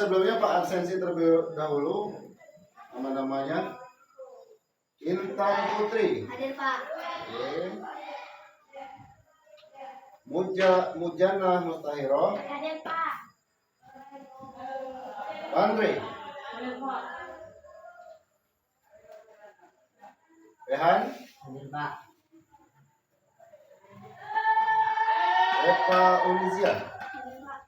sebelumnya Pak absensi terlebih dahulu. Nama-namanya Intan Putri. Hadir Pak. Oke. Mujana Mustahiro. Hadir Pak. Andre. Hadir Pak. Rehan. Hadir Pak. Eva Unizia. Hadir Pak.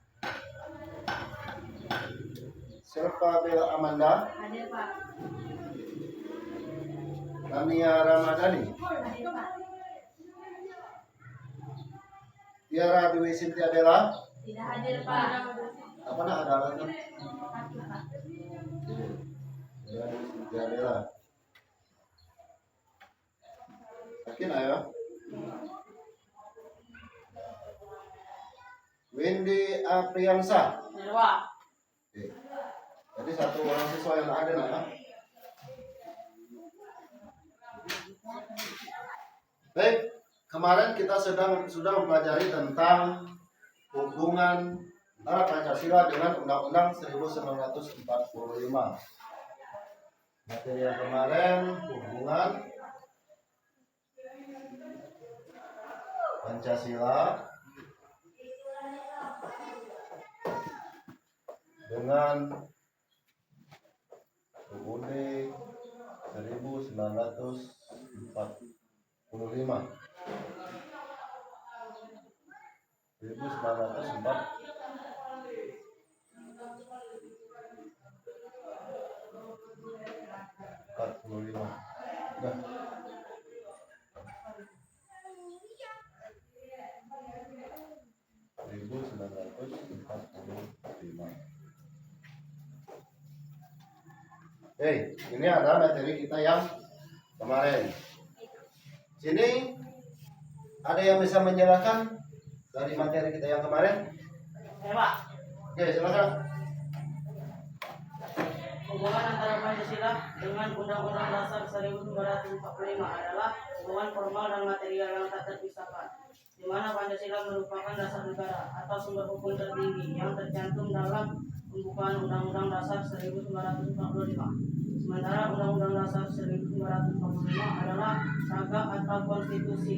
Selva Bella Amanda. Hadir Pak. Tania Ramadhani. Hadir Pak. Tiara Dwi Cynthia Bella. Tidak hadir Pak. Apa nak ada lagi? Hadir Pak. Tiara Dwi Cynthia Bella. Yakin ayo? Windy Apriansa. Hadir Pak. Oke. Jadi satu orang siswa yang ada nak. Baik, kemarin kita sudah mempelajari tentang hubungan antara Pancasila dengan Undang-Undang 1945. Materi yang kemarin hubungan Pancasila dengan UUD 1945. 1945. Nah. Ini adalah materi kita yang kemarin. Sini ada yang bisa menjelaskan dari materi kita yang kemarin? Ya Pak. Oke, silakan. Hubungan antara Pancasila dengan Undang-Undang Dasar 1945 adalah hubungan formal dan material yang tak terpisahkan, di mana Pancasila merupakan dasar negara atau sumber hukum tertinggi yang tercantum dalam pembukaan Undang-Undang Dasar 1945. Sementara Undang-Undang Dasar 1945 adalah naskah atau konstitusi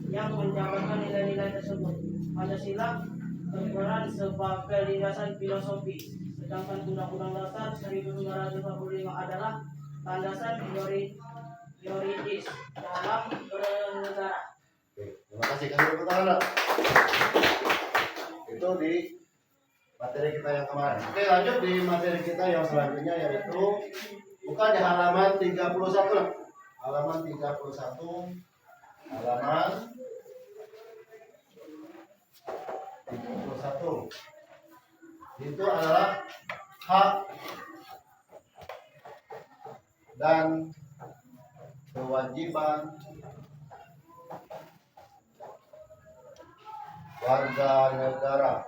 yang menjabarkan nilai-nilai tersebut. Pancasila berperan sebagai landasan filosofi, sedangkan Undang-Undang Dasar 1945 adalah landasan yuridis dalam bernegara. Terima kasih. Kasih tepuk tangan. Itu di materi kita yang kemarin. Oke, lanjut di materi kita yang selanjutnya, yaitu buka di halaman 31. Halaman 31. Halaman 31. Itu adalah hak dan kewajiban warga negara.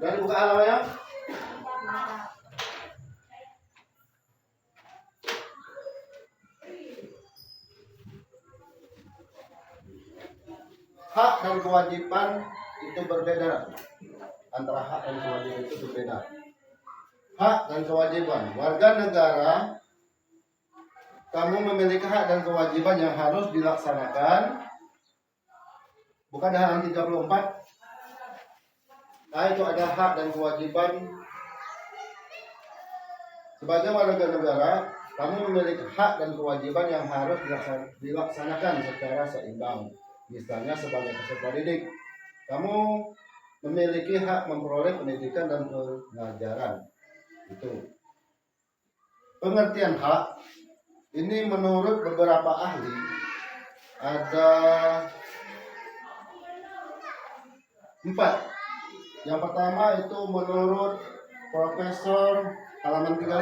Dan buka halamannya. Hak dan kewajiban itu berbeda. Antara hak dan kewajiban itu berbeda. Hak dan kewajiban warga negara, kamu memiliki hak dan kewajiban yang harus dilaksanakan. Bukan di halaman 34. Nah, itu ada hak dan kewajiban sebagai warga negara. Kamu memiliki hak dan kewajiban yang harus dilaksanakan secara seimbang. Misalnya sebagai peserta didik, kamu memiliki hak memperoleh pendidikan dan pengajaran. Itu pengertian hak ini menurut beberapa ahli ada 4. Yang pertama itu menurut Profesor halaman 35,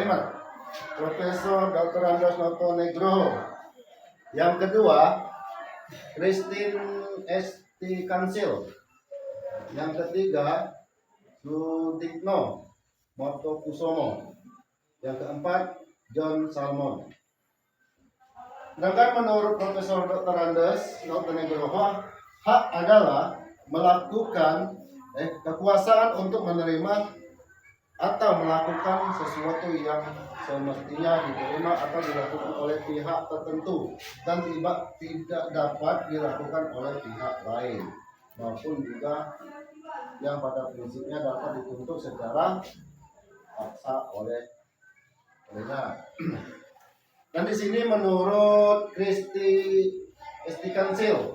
Profesor Dr. Andros Noto Negro. Yang kedua, Christine S.T. Kansil. Yang ketiga, Sudikno Motokusomo. Yang keempat, John Salmon. Sedangkan menurut Profesor Dr. Andes Nugroho, hak adalah melakukan kekuasaan untuk menerima atau melakukan sesuatu yang semestinya diterima atau dilakukan oleh pihak tertentu dan tidak dapat dilakukan oleh pihak lain, maupun juga yang pada prinsipnya dapat dituntut secara paksa olehnya. Dan di sini menurut Kristi Kansil,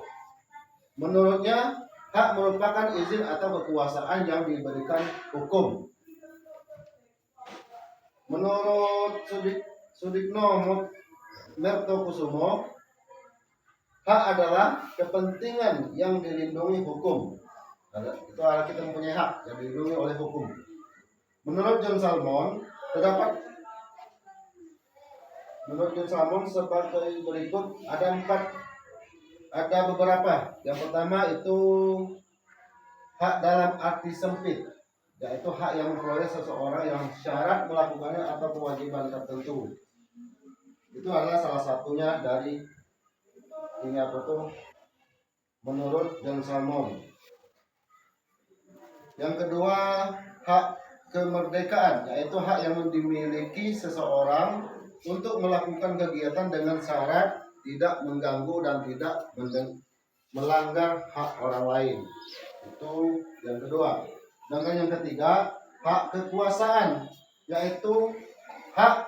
menurutnya hak merupakan izin atau kekuasaan yang diberikan hukum. Menurut Sudikno Mertokusumo, hak adalah kepentingan yang dilindungi hukum. Itu adalah kita mempunyai hak yang dilindungi oleh hukum. Menurut John Salmon, sebagai berikut, ada beberapa. Yang pertama itu hak dalam arti sempit, yaitu hak yang memperoleh seseorang yang syarat melakukannya atau kewajiban tertentu. Itu adalah salah satunya dari ini menurut John Salmon. Yang kedua, hak kemerdekaan, yaitu hak yang dimiliki seseorang untuk melakukan kegiatan dengan syarat tidak mengganggu dan tidak melanggar hak orang lain. Itu yang kedua. Dan yang ketiga, hak kekuasaan, yaitu hak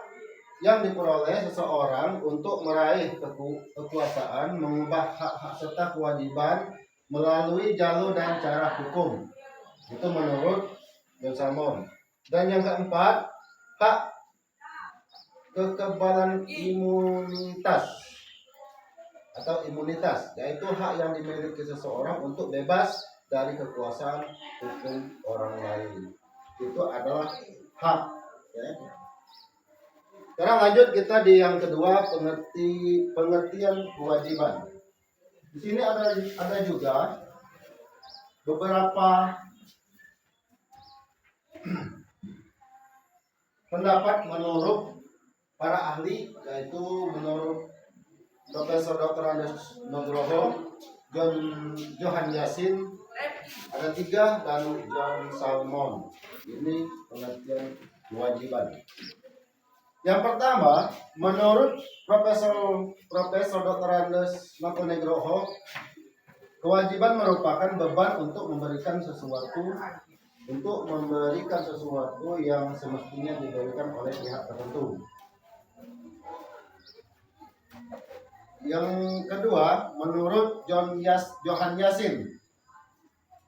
yang diperoleh seseorang untuk meraih kekuasaan, mengubah hak-hak serta kewajiban melalui jalur dan cara hukum. Itu menurut John Salmon. Dan yang keempat, hak kekebalan imunitas, yaitu hak yang dimiliki seseorang untuk bebas dari kekuasaan hukum orang lain. Itu adalah hak. Ya. Sekarang lanjut kita di yang kedua, pengertian kewajiban. Di sini ada juga beberapa pendapat menurut para ahli, yaitu menurut Profesor Dr. Andes Nugroho, Johan Yasin, ada 3, dan John Salmon. Ini pengertian kewajiban. Yang pertama, menurut Profesor Dr. Andes Nugroho, kewajiban merupakan beban untuk memberikan sesuatu yang semestinya diberikan oleh pihak tertentu. Yang kedua, menurut Johan Yasin.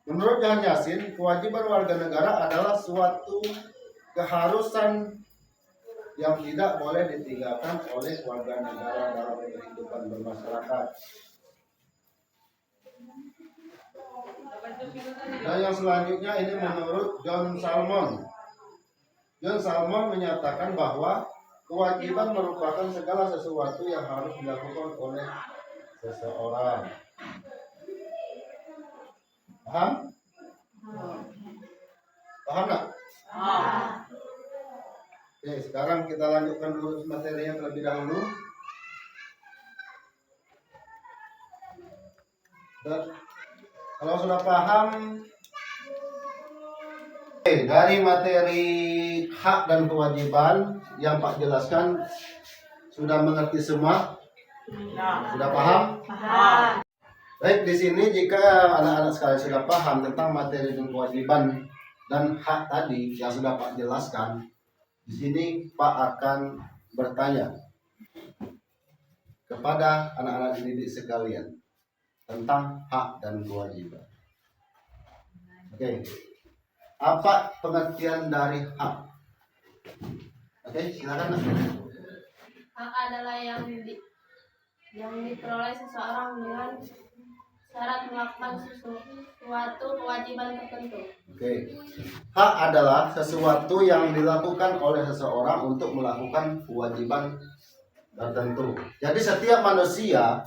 Menurut Johan Yasin, kewajiban warga negara adalah suatu keharusan yang tidak boleh ditinggalkan oleh warga negara dalam kehidupan bermasyarakat. Dan yang selanjutnya ini menurut John Salmon. John Salmon menyatakan bahwa kewajiban merupakan segala sesuatu yang harus dilakukan oleh seseorang. Paham? Paham nggak? Oke, sekarang kita lanjutkan dulu materinya terlebih dahulu. Dan kalau sudah paham, dari materi hak dan kewajiban yang Pak jelaskan, sudah mengerti semua? Sudah paham? Paham. Baik, di sini jika anak-anak sekalian sudah paham tentang materi dan kewajiban dan hak tadi yang sudah Pak jelaskan, di sini Pak akan bertanya kepada anak-anak didik sekalian tentang hak dan kewajiban. Oke. Apa pengertian dari hak? Oke, silakan. Hak adalah yang diperoleh seseorang dengan syarat melakukan suatu kewajiban tertentu. Oke. Hak adalah sesuatu yang dilakukan oleh seseorang untuk melakukan kewajiban tertentu. Jadi setiap manusia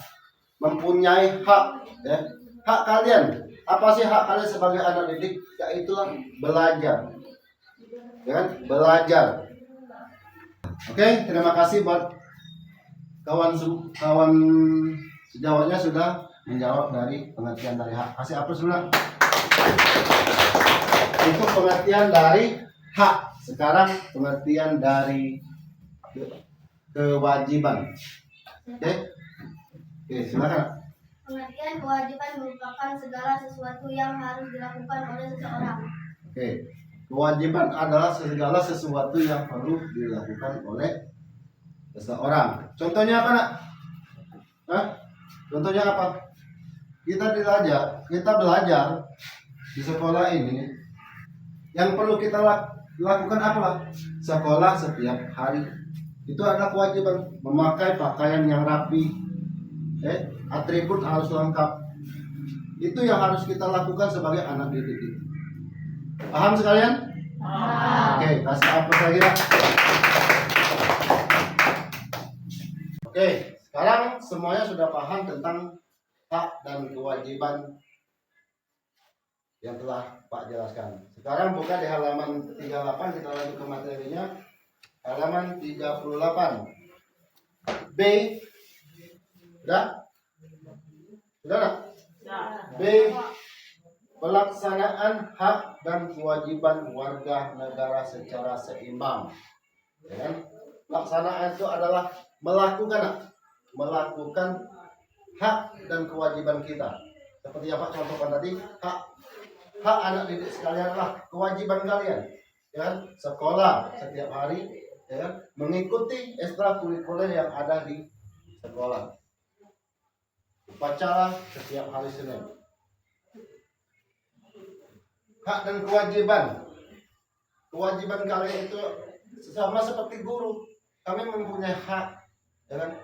mempunyai hak, ya. Hak kalian, apa sih hak kalian sebagai anak didik? Yaitulah belajar. Ya kan? Belajar. Oke, terima kasih buat kawan sejawatnya sudah menjawab dari pengertian dari hak. Kasih apa sudah? Itu pengertian dari hak. Sekarang pengertian dari kewajiban. Oke, silakan. Pengertian kewajiban merupakan segala sesuatu yang harus dilakukan oleh seseorang. Oke, kewajiban adalah segala sesuatu yang perlu dilakukan oleh seseorang. Contohnya apa, nak? Hah? Contohnya apa? Kita belajar di sekolah ini. Yang perlu kita lakukan apa? Sekolah setiap hari. Itu adalah kewajiban, memakai pakaian yang rapi, atribut harus lengkap. Itu yang harus kita lakukan sebagai anak didik. Paham sekalian? Oke, kasih apa lagi ya? Oke, sekarang semuanya sudah paham tentang hak dan kewajiban yang telah Pak jelaskan. Sekarang buka di halaman 38, kita lanjut ke materinya. Halaman 38. B. Sudah? Sudah tak? B. Pelaksanaan hak dan kewajiban warga negara secara seimbang. Ya kan? Pelaksanaan itu adalah melakukan hak dan kewajiban kita. Seperti yang Pak contohkan tadi, hak anak didik sekalian adalah kewajiban kalian. Ya kan? Sekolah setiap hari, ya kan? Mengikuti ekstrakurikuler yang ada di sekolah. Upacara setiap hari Senin. Hak dan kewajiban. Kewajiban kalian itu sama seperti guru. Kami mempunyai hak, ya kan?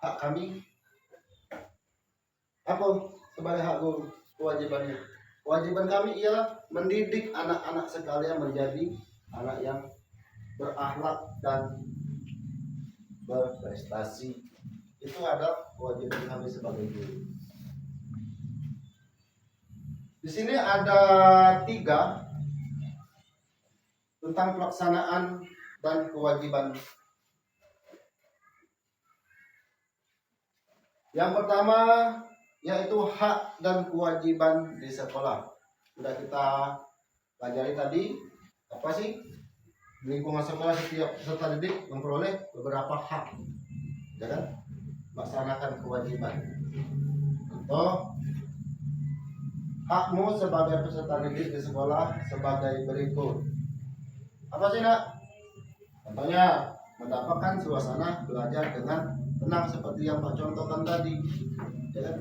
Hak kami apa sebagai hak guru? Kewajibannya. Kewajiban kami ialah mendidik anak-anak sekalian menjadi anak yang berakhlak dan berprestasi. Itu adalah kewajiban kami sebagai guru. Di sini ada 3 tentang pelaksanaan dan kewajiban. Yang pertama yaitu hak dan kewajiban di sekolah. Sudah kita pelajari tadi, apa sih? Di lingkungan sekolah setiap peserta didik memperoleh beberapa hak, ya kan? Melaksanakan kewajiban. Contoh, hakmu sebagai peserta didik di sekolah sebagai berikut. Apa sih, nak? Contohnya, mendapatkan suasana belajar dengan tenang seperti yang Pak contohkan tadi, ya kan?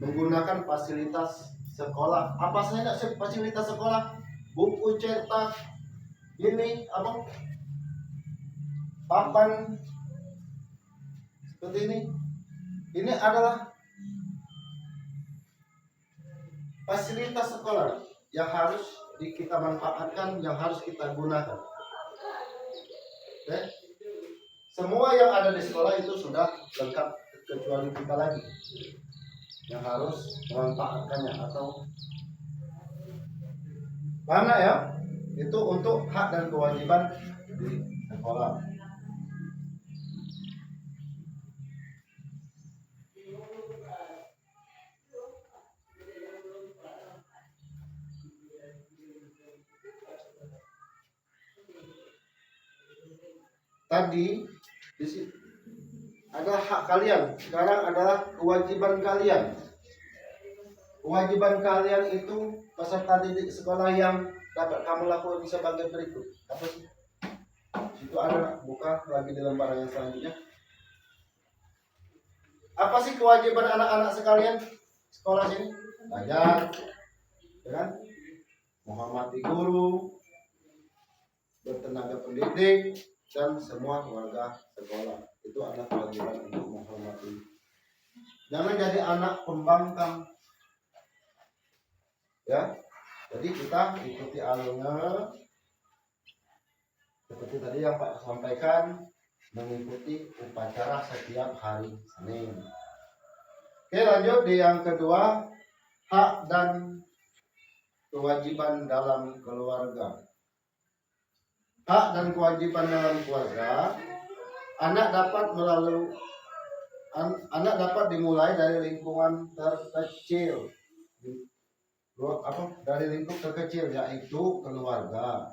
Menggunakan fasilitas sekolah. Apa saja fasilitas sekolah? Buku cetak, ini apa? Papan seperti ini. Ini adalah fasilitas sekolah yang harus kita manfaatkan, yang harus kita gunakan. Oke? Semua yang ada di sekolah itu sudah lengkap, kecuali kita lagi yang harus memanfaatkannya atau mana ya? Itu untuk hak dan kewajiban di sekolah. Tadi di sini adalah hak kalian, sekarang adalah kewajiban kalian. Kewajiban kalian itu peserta didik sekolah yang dapat kamu lakukan sebagai berikut. Apa sih? Itu ada, buka lagi di lembar yang selanjutnya. Apa sih kewajiban anak-anak sekalian sekolah sini? Belajar, ya kan? Menghormati guru, bertenaga pendidik, dan semua warga sekolah. Itu anak kewajiban untuk menghormati. Jangan jadi anak pembangkang, ya. Jadi kita ikuti alurnya seperti tadi yang Pak sampaikan, mengikuti upacara setiap hari Senin. Oke, lanjut di yang kedua, hak dan kewajiban dalam keluarga. Hak dan kewajiban dalam keluarga Anak dapat dimulai dari lingkungan terkecil. Dari lingkup terkecil yaitu keluarga.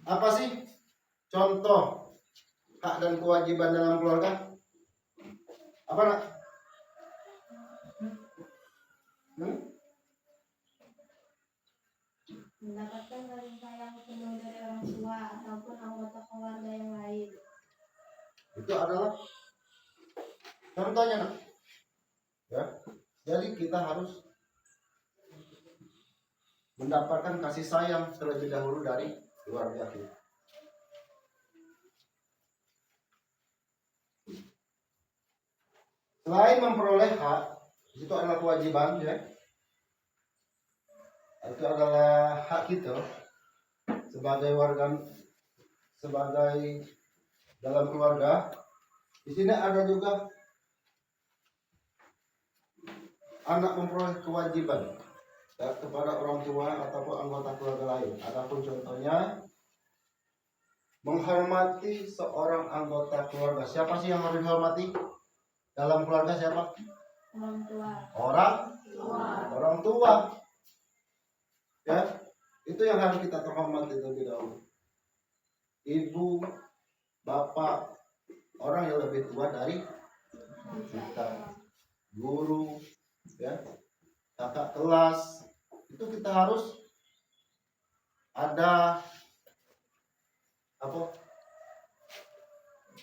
Apa sih contoh hak dan kewajiban dalam keluarga? Apa nak? Mendapatkan kasih sayang penuh dari orang tua ataupun anggota keluarga yang lain. Itu adalah contohnya nak. Ya. Jadi kita harus mendapatkan kasih sayang terlebih dahulu dari keluarga kita. Selain memperoleh hak, itu adalah kewajiban, ya. Itu adalah hak kita sebagai warga, sebagai dalam keluarga. Di sini ada juga anak memperoleh kewajiban kepada orang tua ataupun anggota keluarga lain. Adapun contohnya menghormati seorang anggota keluarga. Siapa sih yang harus dihormati dalam keluarga? Siapa? Orang tua. Orang tua. Ya, itu yang harus kita terhormati terlebih dahulu. Ibu, bapak, orang yang lebih tua dari kita, guru, ya, kakak kelas, itu kita harus ada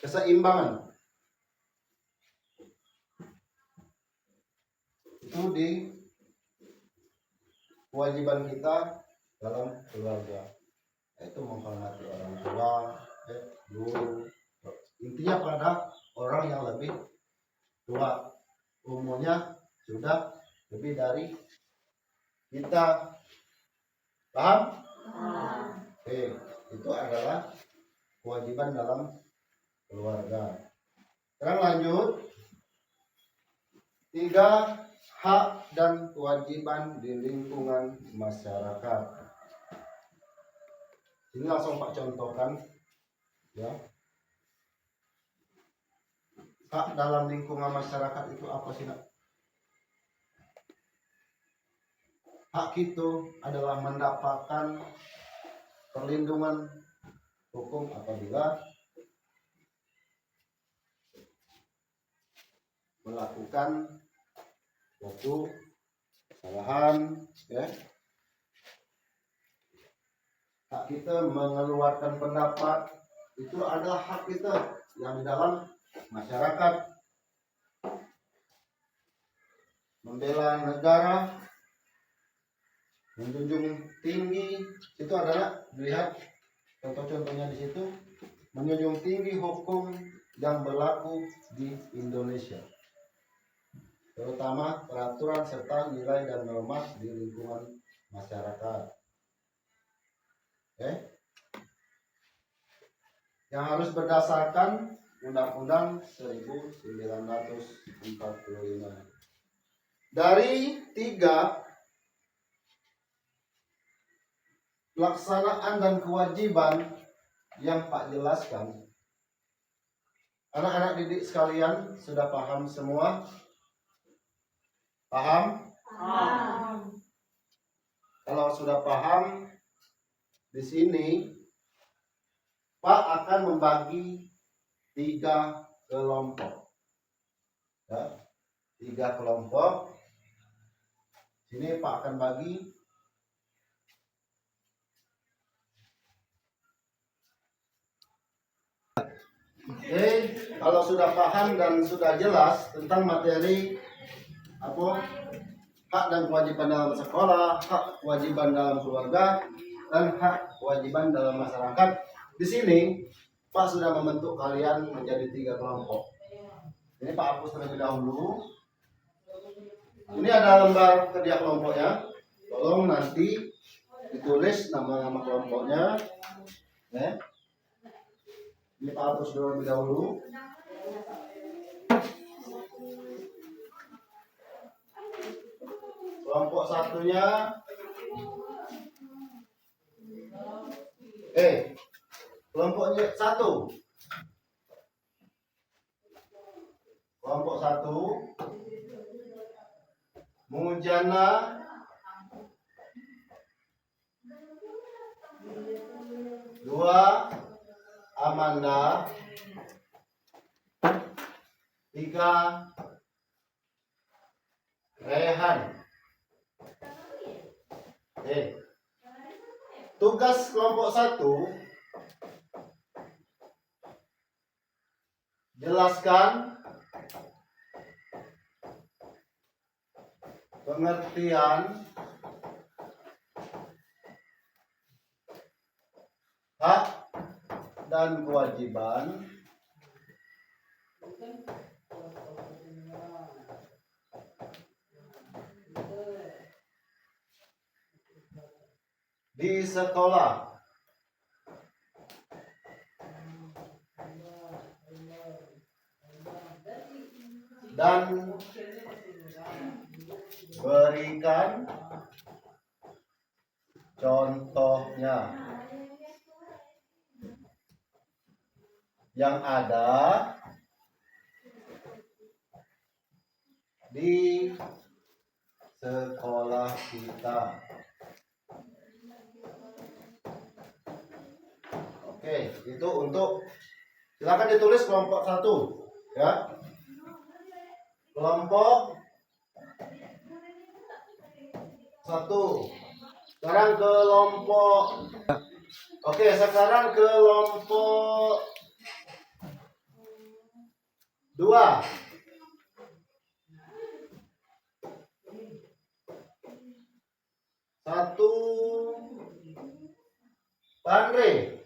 keseimbangan. Itu di kewajiban kita dalam keluarga, yaitu menghormati orang tua, guru, intinya pada orang yang lebih tua, umurnya sudah lebih dari kita. Paham? Oke, itu adalah kewajiban dalam keluarga. Sekarang lanjut. 3. Hak dan kewajiban di lingkungan masyarakat. Ini langsung Pak contohkan, ya. Hak dalam lingkungan masyarakat itu apa sih, nak? Hak itu adalah mendapatkan perlindungan hukum apabila melakukan suatu kesalahan, ya. Hak kita mengeluarkan pendapat itu adalah hak kita yang di dalam masyarakat. Membela negara, menjunjung tinggi, itu adalah, lihat contoh-contohnya di situ, menjunjung tinggi hukum yang berlaku di Indonesia, terutama peraturan serta nilai dan norma di lingkungan masyarakat. Yang harus berdasarkan Undang-Undang 1945. Dari 3 pelaksanaan dan kewajiban yang Pak jelaskan, anak-anak didik sekalian sudah paham semua? Paham? Kalau sudah paham, di sini Pak akan membagi 3 kelompok. Ya, 3 kelompok. Sini Pak akan bagi kalau sudah paham dan sudah jelas tentang materi hak dan kewajiban dalam sekolah, hak kewajiban dalam keluarga, dan hak kewajiban dalam masyarakat. Di sini Pak sudah membentuk kalian menjadi 3 kelompok. Ini Pak hapus terlebih dahulu. Ini ada lembar kerja kelompoknya. Tolong nanti ditulis nama-nama kelompoknya. Ya. Ini Pak hapus terlebih dahulu. Kelompok satunya 1. Kelompok 1 Mujana, 2 Amanda, 3 Rehan. Tugas kelompok 1, jelaskan pengertian hak dan kewajiban di sekolah. Dan berikan contohnya yang ada di sekolah kita. Oke, itu untuk, silakan ditulis kelompok 1 ya. Kelompok 1. Sekarang kelompok, oke, sekarang kelompok 2. Satu Pandre,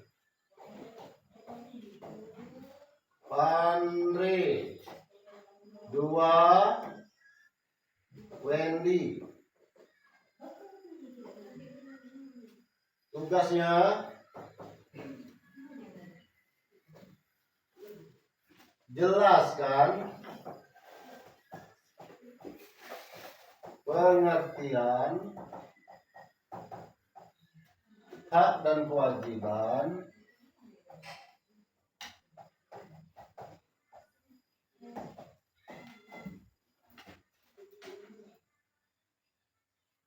2 Wendy. Tugasnya jelaskan pengertian hak dan kewajiban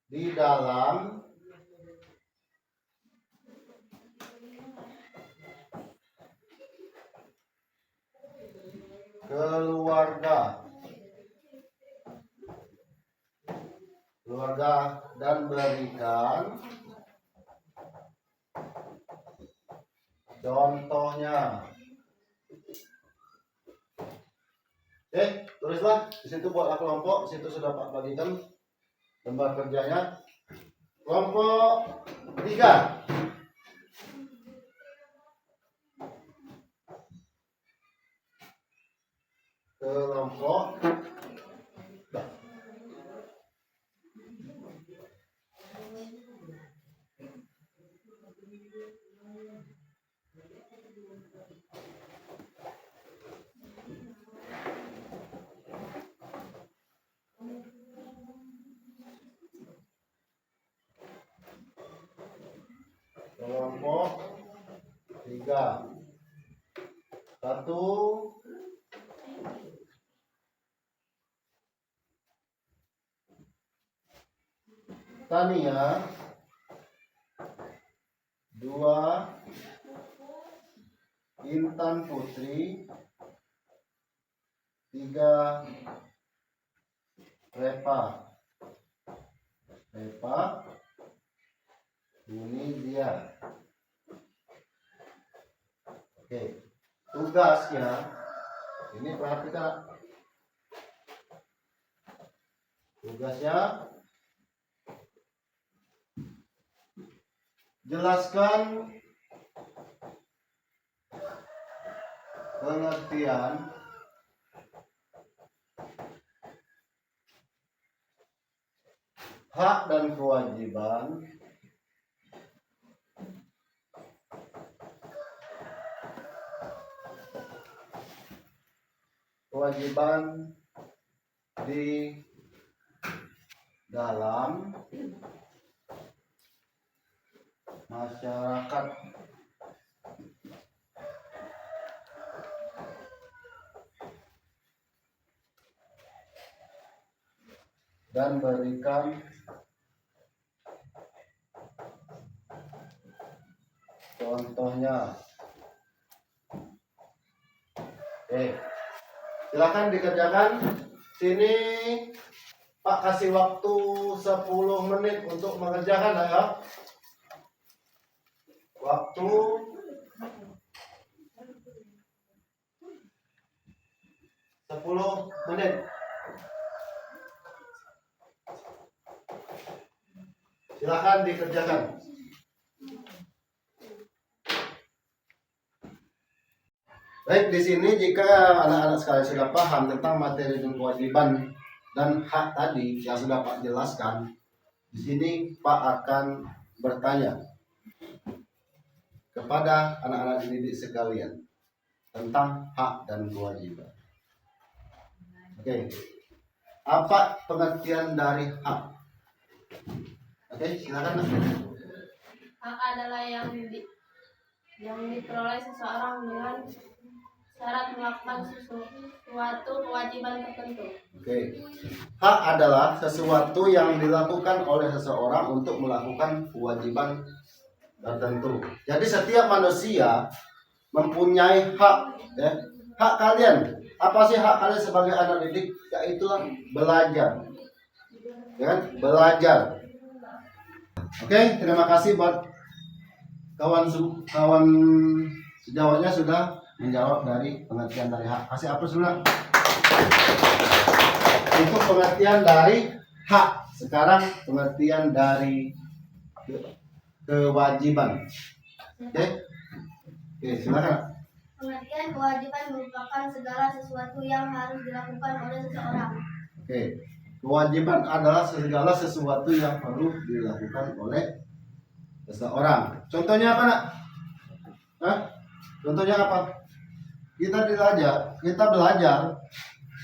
di dalam keluarga dan berikan contohnya. Tulislah di situ buat kelompok. Di situ sudah Pak bagikan lembar kerjanya. Kelompok 3. Kelompok kelompok 3. 1 Tania, 2 Intan Putri, 3 Repa ini dia. Oke, tugasnya ini perhatikan. Tugasnya jelaskan pengertian hak dan kewajiban di dalam masyarakat. dan berikan contohnya. Oke, silakan dikerjakan. Sini Pak kasih waktu 10 menit untuk mengerjakan ya. Waktu 10 menit. Silakan dikerjakan. Baik, di sini jika anak-anak sekalian sudah paham tentang materi dan kewajiban dan hak tadi yang sudah Pak jelaskan, di sini Pak akan bertanya kepada anak-anak didik sekalian tentang hak dan kewajiban. Oke, apa pengertian dari hak? Oke, silakan. Hak adalah yang diperoleh seseorang dengan syarat melakukan suatu kewajiban tertentu. Oke, hak adalah sesuatu yang dilakukan oleh seseorang untuk melakukan kewajiban tertentu. Jadi setiap manusia mempunyai hak, ya. Hak kalian, apa sih hak kalian sebagai anak didik? Yaitulah belajar, ya kan? Belajar. Oke, terima kasih buat kawan sejawatnya sudah menjawab dari pengertian dari hak. Kasih apa sudah? Itu pengertian dari hak. Sekarang pengertian dari kewajiban. Oke, silakan. Pengertian kewajiban merupakan segala sesuatu yang harus dilakukan oleh seseorang. Oke, kewajiban adalah segala sesuatu yang perlu dilakukan oleh seseorang. Contohnya apa, Nak? Hah? Contohnya apa? Kita belajar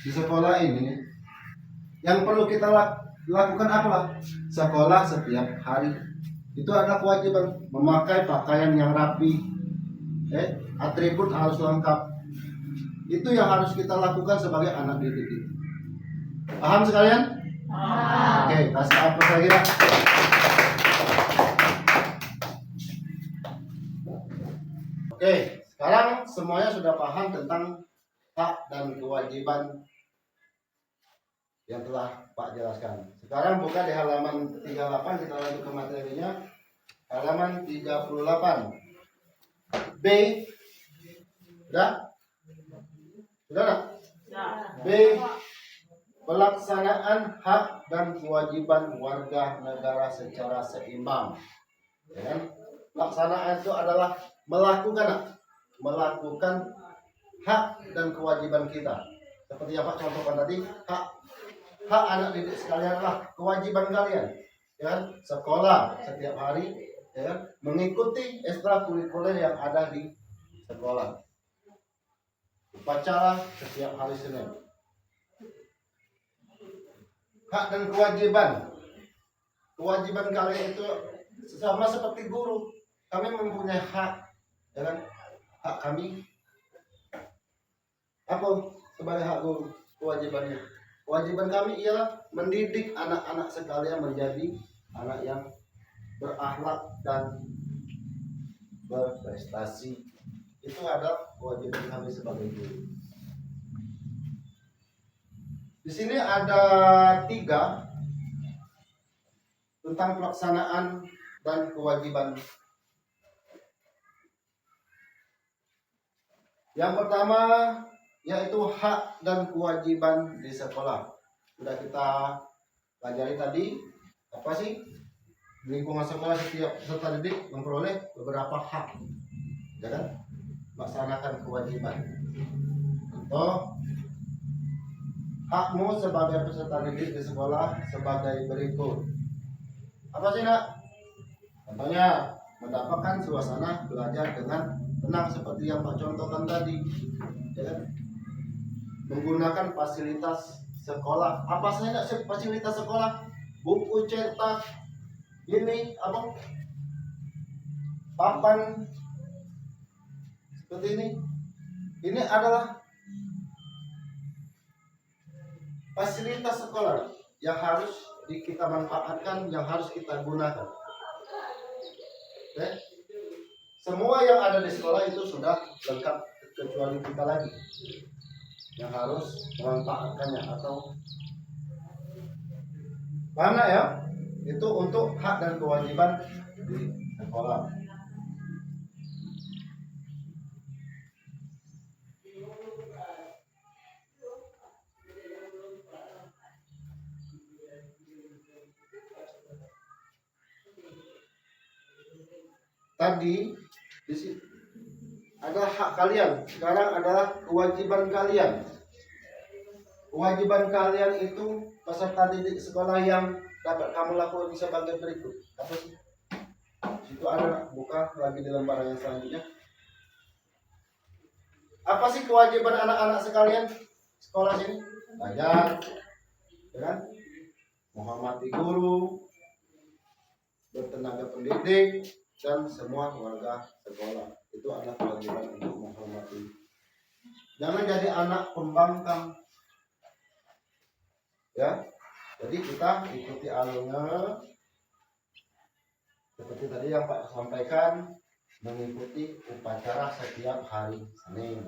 di sekolah ini, yang perlu kita lakukan apa? Sekolah setiap hari. Itu adalah kewajiban, memakai pakaian yang rapi, atribut harus lengkap. Itu yang harus kita lakukan sebagai anak didik. Paham sekalian? Oke, kasih apa saya? Oke, sekarang semuanya sudah paham tentang hak dan kewajiban yang telah Pak jelaskan. Sekarang buka di halaman 38, kita lanjut ke materinya. Halaman 38. B. Sudah? Sudah, Nak? B. Pelaksanaan hak dan kewajiban warga negara secara seimbang. Ya kan? Pelaksanaan itu adalah melakukan hak dan kewajiban kita. Seperti yang Pak contohkan tadi, hak anak didik sekalian adalah kewajiban kalian, ya kan? Sekolah setiap hari, ya kan? Mengikuti ekstrakurikuler yang ada di sekolah. Upacara setiap hari Senin. Hak dan kewajiban. Kewajiban kalian itu sama seperti guru. Kami mempunyai hak, ya kan? Hak kami apa sebagai hak guru? Kewajibannya. Kewajiban kami ialah mendidik anak-anak sekalian menjadi anak yang berakhlak dan berprestasi. Itu adalah kewajiban kami sebagai guru. Di sini ada 3 tentang pelaksanaan dan kewajiban. Yang pertama yaitu hak dan kewajiban di sekolah. Sudah kita pelajari tadi, apa sih? Di lingkungan sekolah setiap peserta didik memperoleh beberapa hak, ya kan? Melaksanakan kewajiban. Contoh, hakmu sebagai peserta didik di sekolah sebagai berikut. Apa sih, Nak? Contohnya, mendapatkan suasana belajar dengan tenang seperti yang Pak contohkan tadi, ya kan? Menggunakan fasilitas sekolah. Apa saja fasilitas sekolah? Buku cetak, ini apa? Papan seperti ini. Ini adalah fasilitas sekolah. yang harus kita manfaatkan, yang harus kita gunakan. Oke? Semua yang ada di sekolah itu sudah lengkap, kecuali kita lagi yang harus memanfaatkannya atau mana ya? Itu untuk hak dan kewajiban di sekolah. Tadi di sini ada hak kalian, sekarang adalah kewajiban kalian. Kewajiban kalian itu peserta didik sekolah yang dapat kamu lakukan sebagai berikut. Apa sih? Situ ada, buka lagi di lembaran yang selanjutnya. Apa sih kewajiban anak-anak sekalian sekolah sini? Belajar, ya kan? Menghormati guru, bertenaga pendidik, dan semua warga sekolah. Itu adalah kewajiban untuk menghormati. Jangan jadi anak pembangkang, ya. Jadi kita ikuti alurnya seperti tadi yang Pak sampaikan, mengikuti upacara setiap hari Senin.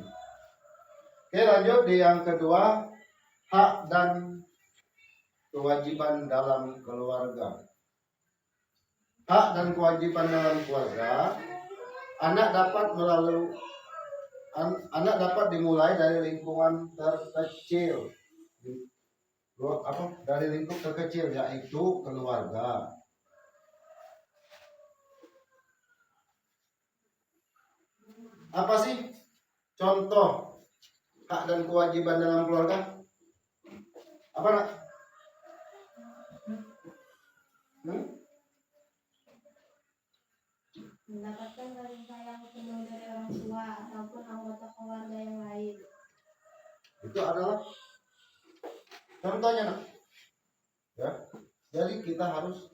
Oke, lanjut di yang kedua, hak dan kewajiban dalam keluarga. Hak dan kewajiban dalam keluarga, anak dapat dimulai dari lingkungan terkecil. Dari lingkup terkecil, yaitu keluarga. Apa sih contoh hak dan kewajiban dalam keluarga? Apa nak? Mendapatkan kasih sayang penuh dari orang tua ataupun anggota keluarga yang lain. Itu adalah contohnya nak. Ya. Jadi kita harus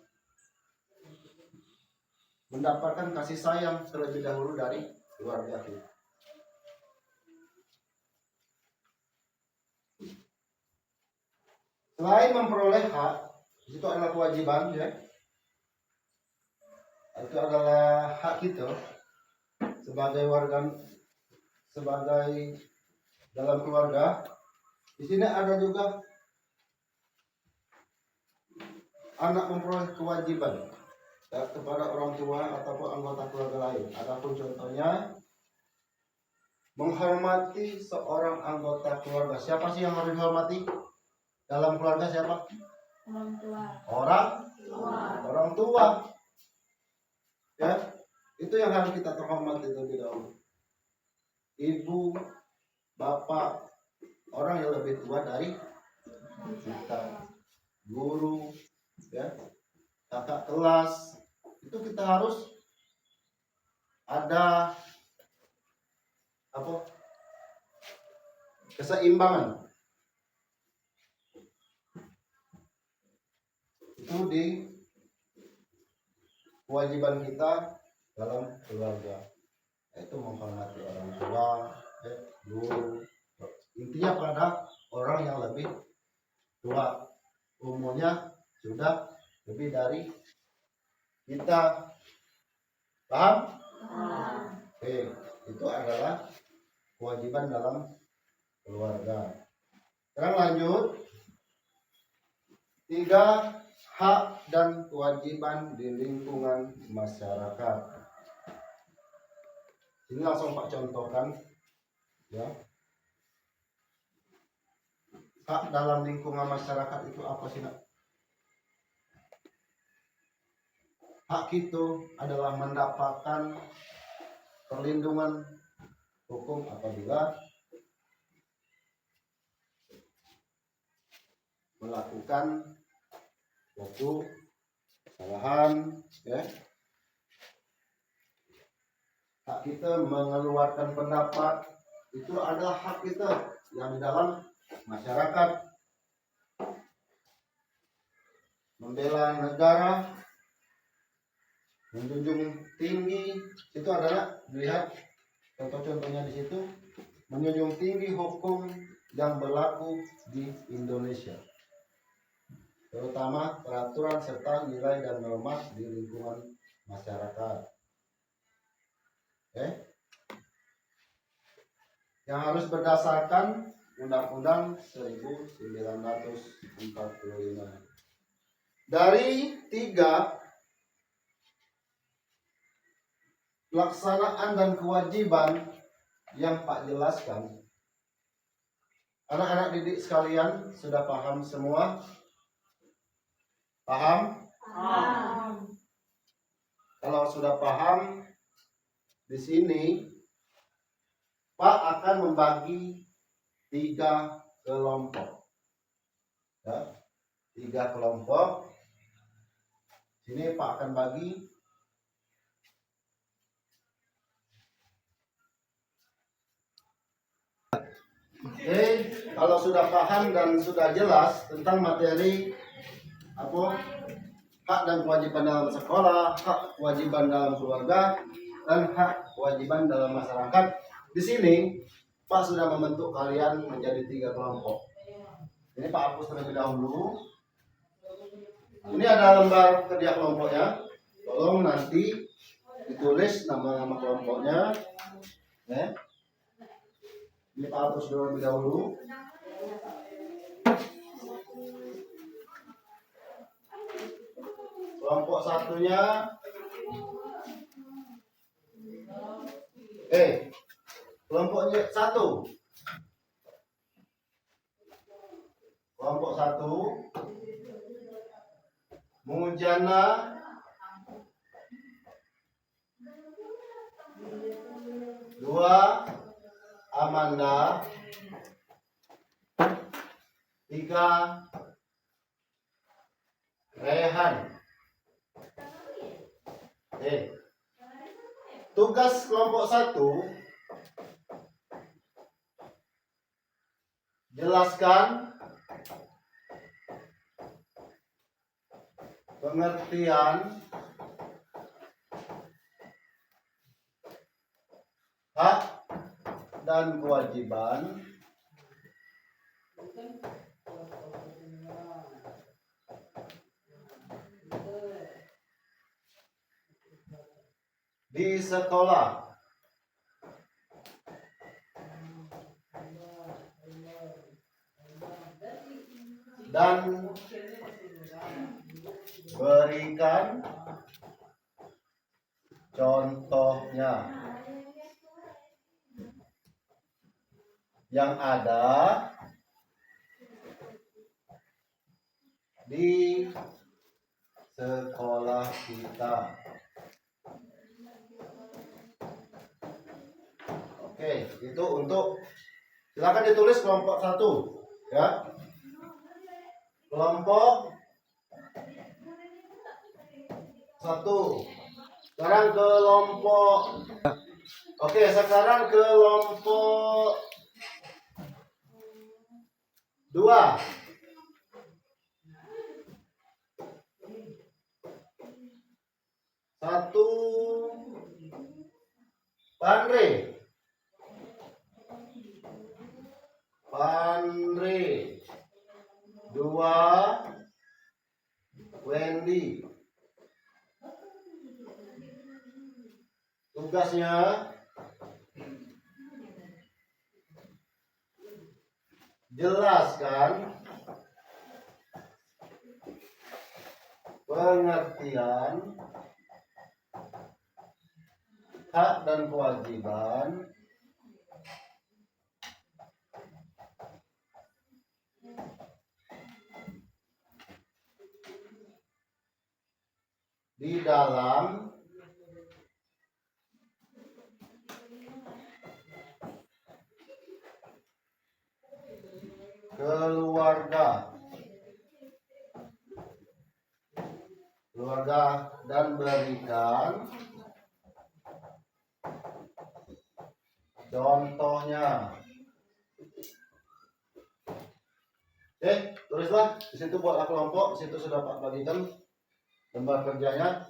mendapatkan kasih sayang terlebih dahulu dari keluarga kita. Selain memperoleh hak, itu adalah kewajiban, ya. Itu adalah hak kita sebagai warga, sebagai dalam keluarga. Di sini ada juga anak memperoleh kewajiban ya, kepada orang tua ataupun anggota keluarga lain. Adapun contohnya menghormati seorang anggota keluarga. Siapa sih yang harus dihormati dalam keluarga? Siapa? Orang tua. Orang tua. Ya, itu yang harus kita terhormati terlebih dahulu. Ibu, bapak, orang yang lebih tua dari kita, guru, ya, kakak kelas, itu kita harus ada keseimbangan. Itu di kewajiban kita dalam keluarga, yaitu menghormati orang tua, guru, intinya pada orang yang lebih tua, umurnya sudah lebih dari kita. Paham? Oke, itu adalah kewajiban dalam keluarga. Sekarang lanjut, 3 hak dan kewajiban di lingkungan masyarakat. Ini langsung Pak contohkan, ya. Hak dalam lingkungan masyarakat itu apa sih, nak? Hak itu adalah mendapatkan perlindungan hukum apabila melakukan suatu kesalahan, ya. Hak kita mengeluarkan pendapat itu adalah hak kita yang di dalam masyarakat. Membela negara, menjunjung tinggi, itu adalah, lihat contoh-contohnya di situ, menjunjung tinggi hukum yang berlaku di Indonesia. terutama peraturan serta nilai dan norma di lingkungan masyarakat. Yang harus berdasarkan Undang-Undang 1945. Dari 3 pelaksanaan dan kewajiban yang Pak jelaskan, anak-anak didik sekalian sudah paham semua? Paham? Kalau sudah paham, di sini Pak akan membagi 3 kelompok. Ya, 3 kelompok. Sini Pak akan bagi kalau sudah paham dan sudah jelas tentang materi hak dan kewajiban dalam sekolah, hak kewajiban dalam keluarga, dan hak kewajiban dalam masyarakat. Di sini Pak sudah membentuk kalian menjadi 3 kelompok. Ini Pak hapus terlebih dahulu. Ini ada lembar kerja kelompoknya. Tolong nanti ditulis nama-nama kelompoknya. Ini Pak hapus terlebih dahulu. Kelompok satunya kelompoknya 1. Kelompok 1 Mujana, 2 Amanda, 3 Rehan. Tugas kelompok 1, jelaskan pengertian hak dan kewajiban di sekolah. Dan berikan contohnya yang ada di sekolah kita. Oke, itu untuk silakan ditulis kelompok 1 ya. Kelompok 1. Sekarang kelompok sekarang kelompok 2. Satu Pandre, 2 Wendy. Tugasnya jelaskan pengertian hak dan kewajiban di dalam keluarga dan berikan contohnya. Tulislah di situ buatlah kelompok. Di situ sudah Pak bagikan lembar kerjanya.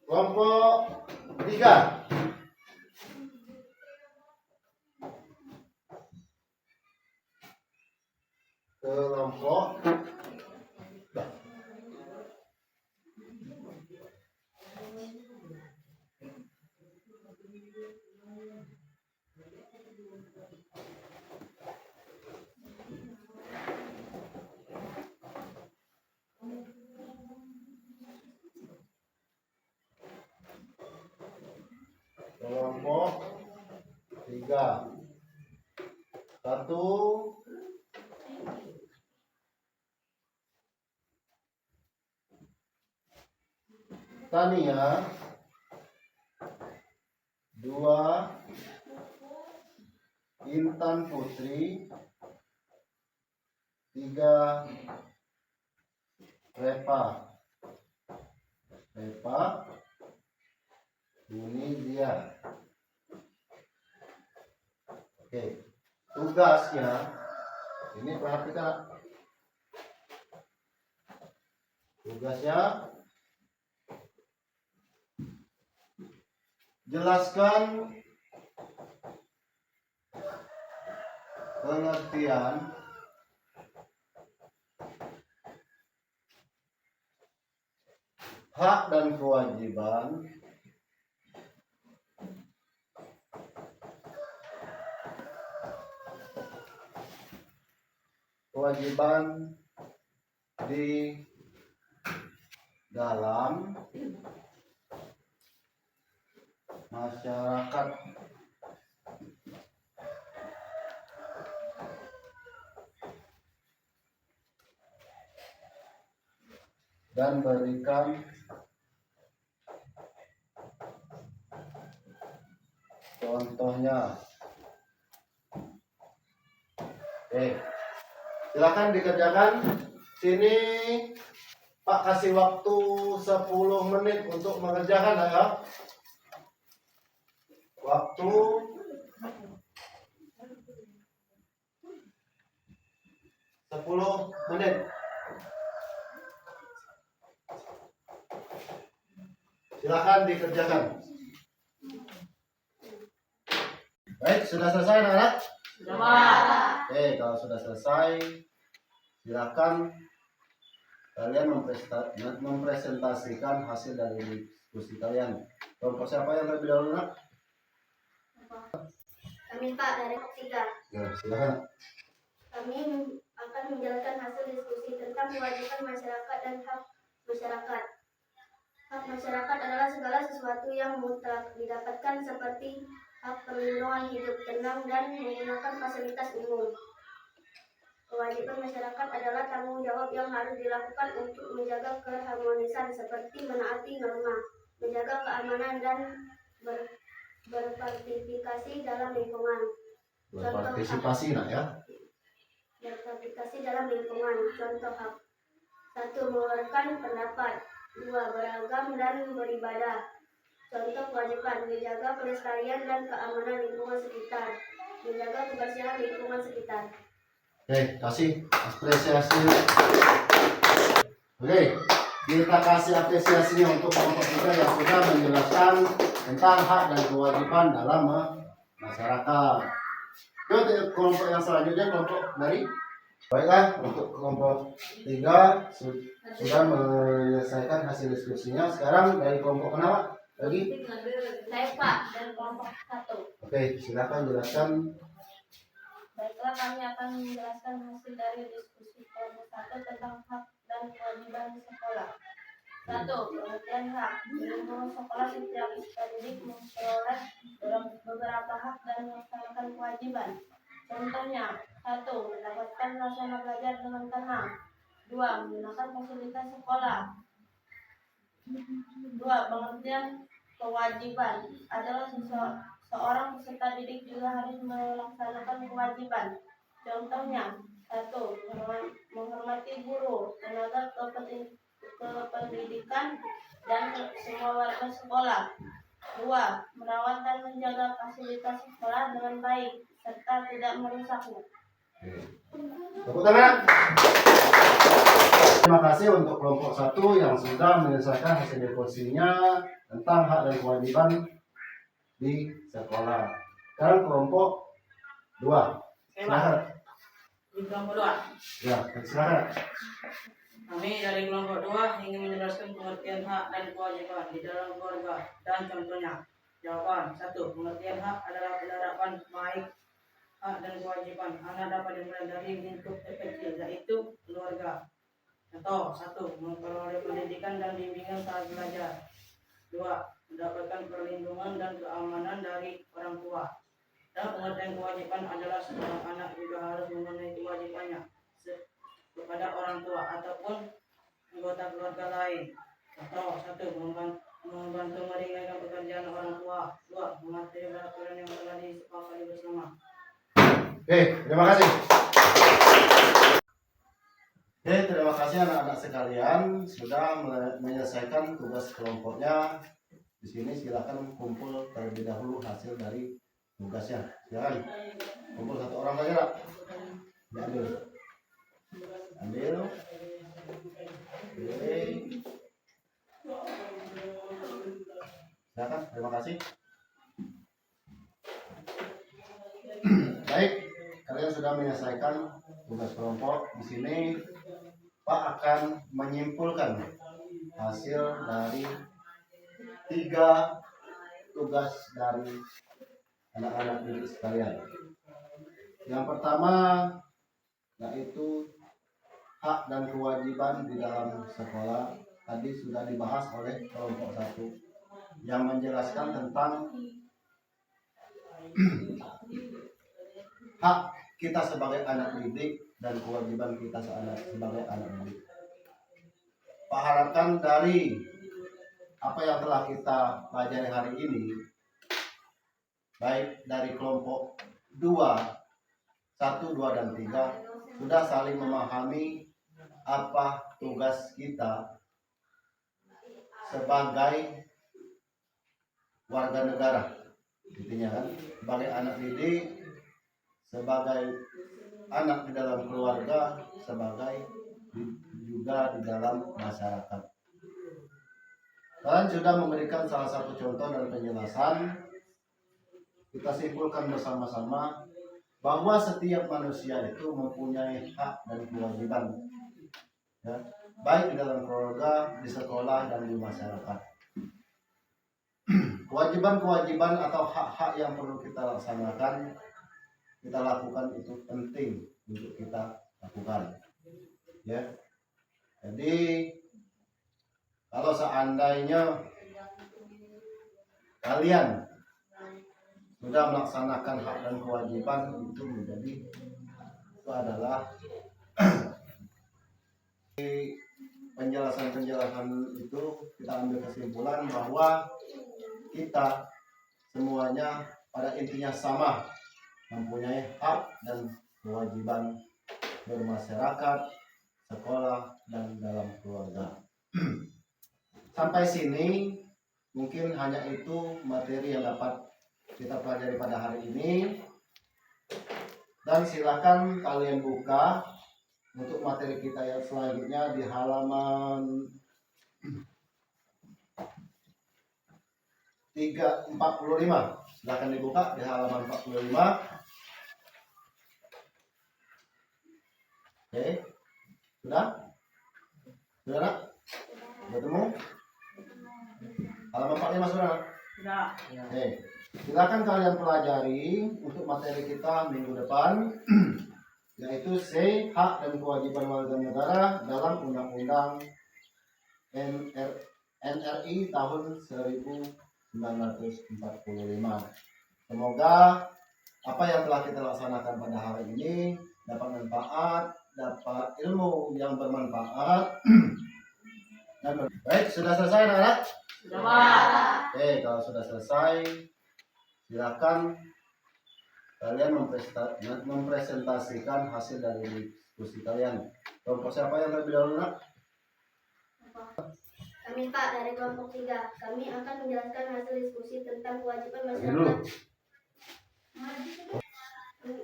Kelompok 3. Kelompok tiga. Satu, Tania. Dua, Intan Putri. Tiga, Repa. Ini dia. Oke, tugasnya ini perhatikan. Tugasnya jelaskan pengertian hak dan kewajiban di dalam masyarakat. Dan berikan contohnya. Oke, silakan dikerjakan. Sini Pak kasih waktu 10 menit untuk mengerjakan ya. Waktu 10 menit. Silakan dikerjakan. Baik, sudah selesai anak-anak? Oke, kalau sudah selesai, silakan kalian mempresentasikan hasil dari diskusi kalian. Kelompok siapa yang terlebih dahulu, nak? Kami Pak dari Tiga. Ya, silakan. Kami akan menjelaskan hasil diskusi tentang kewajiban masyarakat dan hak masyarakat. Hak masyarakat adalah segala sesuatu yang mutlak didapatkan seperti hak perlindungan hidup tenang dan menggunakan fasilitas umum. Kewajiban masyarakat adalah tanggung jawab yang harus dilakukan untuk menjaga keharmonisan seperti menaati norma, menjaga keamanan dan berpartisipasi dalam lingkungan. Berpartisipasi nak ya. Berpartisipasi dalam lingkungan. Contoh hak: 1. Mengeluarkan pendapat. 2. Beragam dan beribadah. Contoh kewajiban: menjaga kelestarian dan keamanan lingkungan sekitar, menjaga kebersihan lingkungan sekitar. Oke, kasih apresiasi. Oke, kita kasih apresiasinya untuk kelompok kita yang sudah menjelaskan tentang hak dan kewajiban dalam masyarakat. Yuk, kelompok yang selanjutnya, kelompok dari baiklah, untuk kelompok 3 sudah menyelesaikan hasil diskusinya. Sekarang dari kelompok kenapa? Lagi? Saya Pak dari kelompok 1. Oke, silakan jelaskan. Baiklah, kami akan menjelaskan hasil dari diskusi kelompok 1 tentang hak dan kewajiban di sekolah. 1. Pengertian hak. Di lingkungan sekolah, setiap peserta didik memperoleh beberapa hak dan melaksanakan kewajiban. Contohnya: 1. Mendapatkan suasana belajar dengan tenang. 2. Menggunakan fasilitas sekolah. 2. Pengertian kewajiban adalah seorang peserta didik juga harus melaksanakan kewajiban. Contohnya: 1. Menghormati guru, tenaga kependidikan, dan semua warga sekolah. 2. Merawat dan menjaga fasilitas sekolah dengan baik serta tidak merusaknya. Tepuk tangan. Terima kasih untuk kelompok 1 yang sudah menyelesaikan hasil diskusinya tentang hak dan kewajiban di sekolah. Sekarang kelompok 2. Silakan. Di kelompok 2. Ya, silakan. Kami dari kelompok 2 ingin menjelaskan pengertian hak dan kewajiban di dalam keluarga dan contohnya. Jawaban: 1. Pengertian hak adalah penerapan baik hak dan kewajiban anak dapat dimulai dari lingkup terkecil, yaitu keluarga. Contoh: 1. Memperoleh pendidikan dan bimbingan saat belajar. 2. Mendapatkan perlindungan dan keamanan dari orang tua. Dan pengertian kewajiban adalah seorang anak juga harus memenuhi kewajibannya kepada orang tua ataupun anggota keluarga lain. Atau satu, membantu meringankan pekerjaan orang tua. Dua, mematuhi peraturan yang telah disepakati bersama. Oke, terima kasih. Oke, terima kasih anak-anak sekalian sudah menyelesaikan tugas kelompoknya. Di sini silakan kumpul terlebih dahulu hasil dari tugasnya. Silakan kumpul satu orang saja, Nak. Diambil. Ambil. Oke. Silakan, terima kasih. Baik, kalian sudah menyelesaikan tugas kelompok. Di sini Pak akan menyimpulkan hasil dari 3 tugas dari anak-anak didik sekalian. Yang pertama yaitu hak dan kewajiban di dalam sekolah. Tadi sudah dibahas oleh kelompok 1 yang menjelaskan tentang hak kita sebagai anak didik dan kewajiban kita sebagai anak didik. Pak harapkan dari apa yang telah kita pelajari hari ini, baik dari kelompok 1, 2, dan 3 sudah saling memahami apa tugas kita sebagai warga negara, intinya kan, sebagai anak didik, sebagai anak di dalam keluarga, sebagai juga di dalam masyarakat. Kalian sudah memberikan salah satu contoh dan penjelasan. Kita simpulkan bersama-sama bahwa setiap manusia itu mempunyai hak dan kewajiban, ya, baik di dalam keluarga, di sekolah, dan di masyarakat. Kewajiban-kewajiban atau hak-hak yang perlu kita laksanakan, kita lakukan, itu penting untuk kita lakukan, ya. Jadi kalau seandainya kalian sudah melaksanakan hak dan kewajiban itu adalah penjelasan-penjelasan itu kita ambil kesimpulan bahwa kita semuanya pada intinya sama, mempunyai hak dan kewajiban bermasyarakat, sekolah, dan dalam keluarga. Sampai sini mungkin hanya itu materi yang dapat kita pelajari pada hari ini. Dan silakan kalian buka untuk materi kita yang selanjutnya di halaman 45. Silakan dibuka di halaman 45. Oke. Sudah? Sudah, Nak? Bertemu? Halaman 45 sudah, Nak? Sudah. Oke. Silakan kalian pelajari untuk materi kita minggu depan, yaitu C, hak dan kewajiban warga negara dalam Undang-Undang NRI tahun 1945. Semoga apa yang telah kita laksanakan pada hari ini dapat manfaat, dapat ilmu yang bermanfaat. Baik, sudah selesai, anak-anak? Sudah, Pak. Oke, kalau sudah selesai, silakan kalian mempresentasikan hasil dari diskusi kalian. Kelompok siapa yang lebih dahulu, Nak? Kami Pak dari kelompok 3. Kami akan menjelaskan hasil diskusi tentang kewajiban Dulu. masyarakat.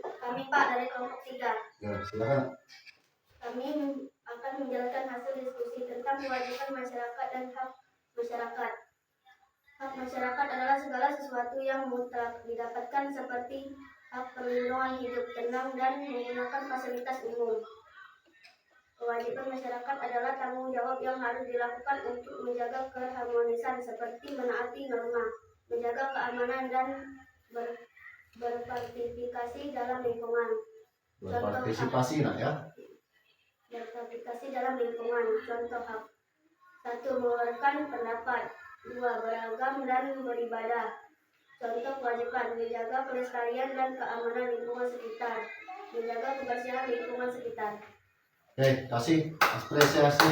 Kami Pak dari kelompok 3. Ya, silakan. Kami akan menjelaskan hasil diskusi tentang kewajiban masyarakat dan hak masyarakat. Hak masyarakat adalah segala sesuatu yang mutlak didapatkan seperti hak perlindungan hidup tenang dan menggunakan fasilitas umum. Kewajiban masyarakat adalah tanggung jawab yang harus dilakukan untuk menjaga keharmonisan seperti menaati norma, menjaga keamanan, dan berpartisipasi dalam lingkungan. Berpartisipasi, Nak, ya. Berpartisipasi dalam lingkungan. Contoh hak: 1. Mengeluarkan pendapat. 2. Beragam dan beribadah. Contoh kewajiban menjaga pelestarian dan keamanan lingkungan sekitar, menjaga kebersihan lingkungan sekitar. Oke, kasih apresiasi.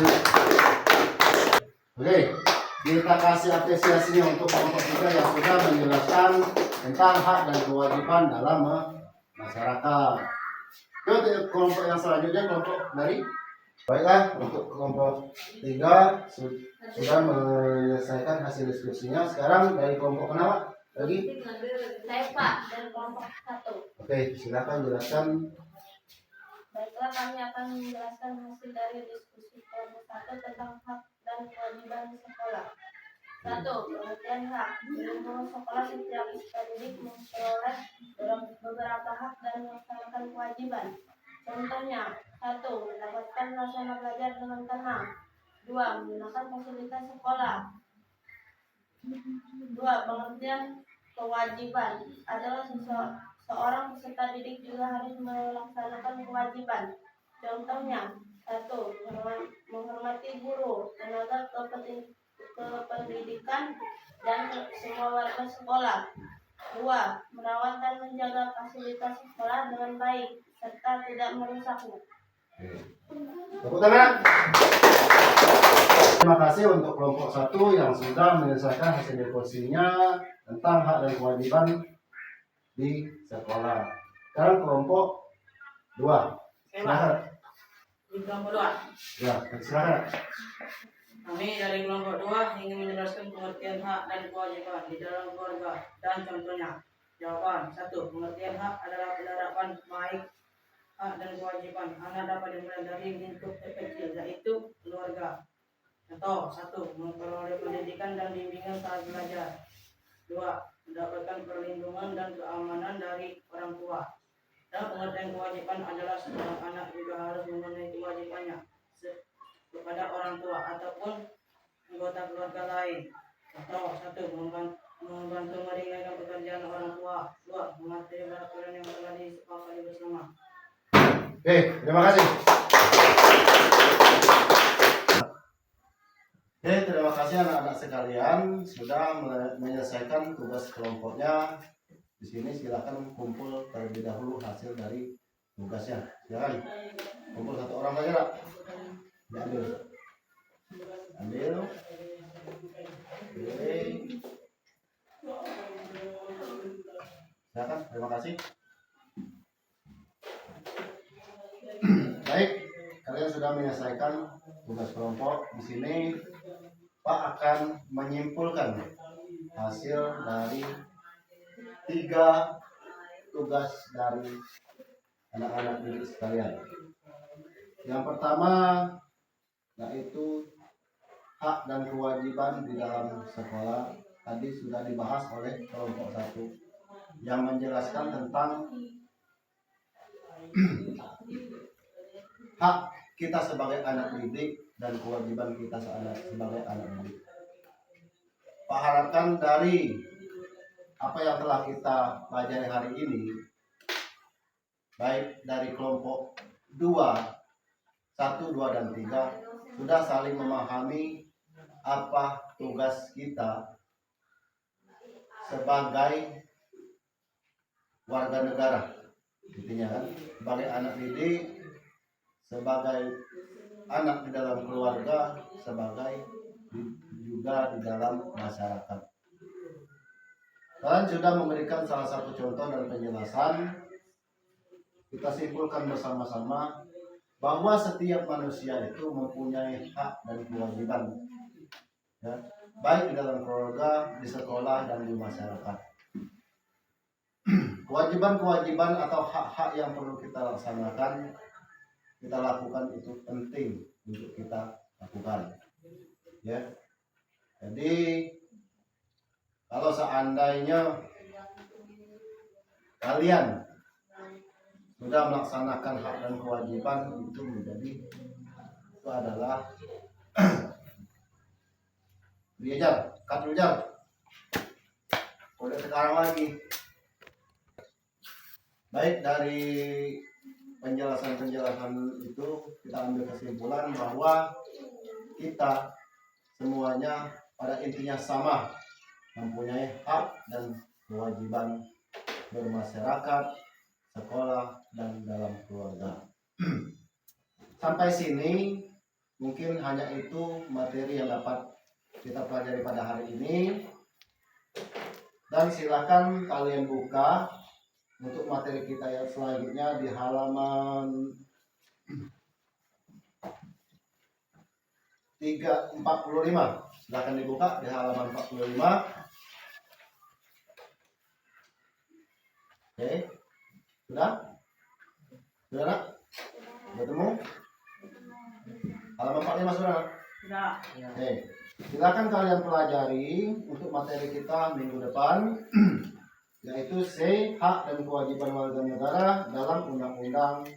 Oke, kita kasih apresiasi untuk kelompok kita yang sudah menjelaskan tentang hak dan kewajiban dalam masyarakat. Oke, untuk kelompok yang selanjutnya, kelompok dari baiklah, untuk kelompok 3 sudah menyelesaikan hasil diskusinya. Sekarang dari kelompok kenapa? Lagi? Saya Pak, dari kelompok 1. Oke, silakan jelaskan. Baiklah, kami akan menjelaskan hasil dari diskusi kelompok 1 tentang hak dan kewajiban sekolah. 1. Pengertian hak. Di lingkungan sekolah setiap peserta didik memperoleh beberapa hak dan melaksanakan kewajiban. Contohnya, 1. Mendapatkan suasana belajar dengan tenang. 2. Menggunakan fasilitas sekolah. 2. Pengertian kewajiban adalah seorang peserta didik juga harus melaksanakan kewajiban. Contohnya, 1. Menghormati guru, tenaga kependidikan, dan semua warga sekolah. 2. Merawat dan menjaga fasilitas sekolah dengan baik, serta tidak merusaknya. Tepuk tangan. Terima kasih untuk kelompok 1 yang sudah menyelesaikan hasil diskusinya tentang hak dan kewajiban di sekolah. Sekarang kelompok 2. Silakan. Di kelompok 2. Ya, silakan. Kami dari kelompok 2 ingin menjelaskan pengertian hak dan kewajiban di dalam keluarga dan contohnya. Jawaban 1. Pengertian hak adalah penerapan baik hak dan kewajiban anak dapat dimulai dari lingkup terkecil, yaitu keluarga. Contoh 1. Memperoleh pendidikan dan bimbingan saat belajar. 2. Mendapatkan perlindungan dan keamanan dari orang tua. Dan pengertian kewajiban adalah seorang anak juga harus memenuhi kewajibannya kepada orang tua ataupun anggota keluarga lain. Contoh 1. Membantu meringankan pekerjaan orang tua. 2. Mematuhi peraturan yang telah disepakati bersama. Oke, terima kasih. Oke, terima kasih anak-anak sekalian sudah menyelesaikan tugas kelompoknya. Di sini silakan kumpul terlebih dahulu hasil dari tugasnya. Silakan kumpul 1 orang saja, Pak. Diambil. Ambil. Oke. Silakan, terima kasih. Baik, kalian sudah menyelesaikan tugas kelompok. Di sini Pak akan menyimpulkan hasil dari 3 tugas dari anak-anak didik sekalian. Yang pertama yaitu hak dan kewajiban di dalam sekolah. Tadi sudah dibahas oleh kelompok 1 yang menjelaskan tentang hak kita sebagai anak didik dan kewajiban kita sebagai anak didik. Pak harapkan dari apa yang telah kita pelajari hari ini, baik dari kelompok 2, 1, 2, dan 3 sudah saling memahami apa tugas kita sebagai warga negara, intinya kan, sebagai anak didik, sebagai anak di dalam keluarga, sebagai juga di dalam masyarakat. Kalian sudah memberikan salah satu contoh dan penjelasan. Kita simpulkan bersama-sama bahwa setiap manusia itu mempunyai hak dan kewajiban, ya, baik di dalam keluarga, di sekolah, dan di masyarakat. Kewajiban-kewajiban atau hak-hak yang perlu kita laksanakan, kita lakukan, itu penting untuk kita lakukan, ya. Jadi kalau seandainya kalian sudah melaksanakan hak dan kewajiban itu adalah diajar, udah sekarang lagi. Baik, dari penjelasan itu kita ambil kesimpulan bahwa kita semuanya pada intinya sama, mempunyai hak dan kewajiban bermasyarakat, sekolah, dan dalam keluarga. Sampai sini mungkin hanya itu materi yang dapat kita pelajari pada hari ini. Dan silakan kalian buka untuk materi kita yang selanjutnya di halaman 45. Silakan dibuka di halaman 45. Oke. Sudah? Sudah, nak? Sudah temu? Halaman 45 sudah, nak? Tidak. Oke. Silakan kalian pelajari untuk materi kita minggu depan, yaitu C, hak dan kewajiban warga negara dalam Undang-Undang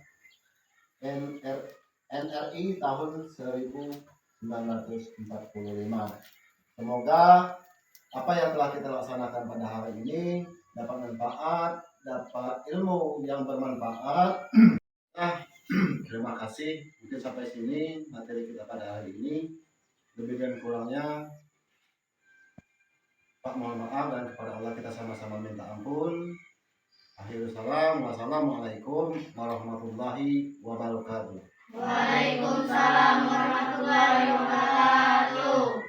NRI tahun 1945. Semoga apa yang telah kita laksanakan pada hari ini dapat manfaat, dapat ilmu yang bermanfaat. Nah, terima kasih. Mungkin sampai sini materi kita pada hari ini. Lebih dan kurangnya Pak mohon maaf, dan kepada Allah kita sama-sama minta ampun. Akhirul salam. Wassalamualaikum warahmatullahi wabarakatuh. Waalaikumsalam warahmatullahi wabarakatuh.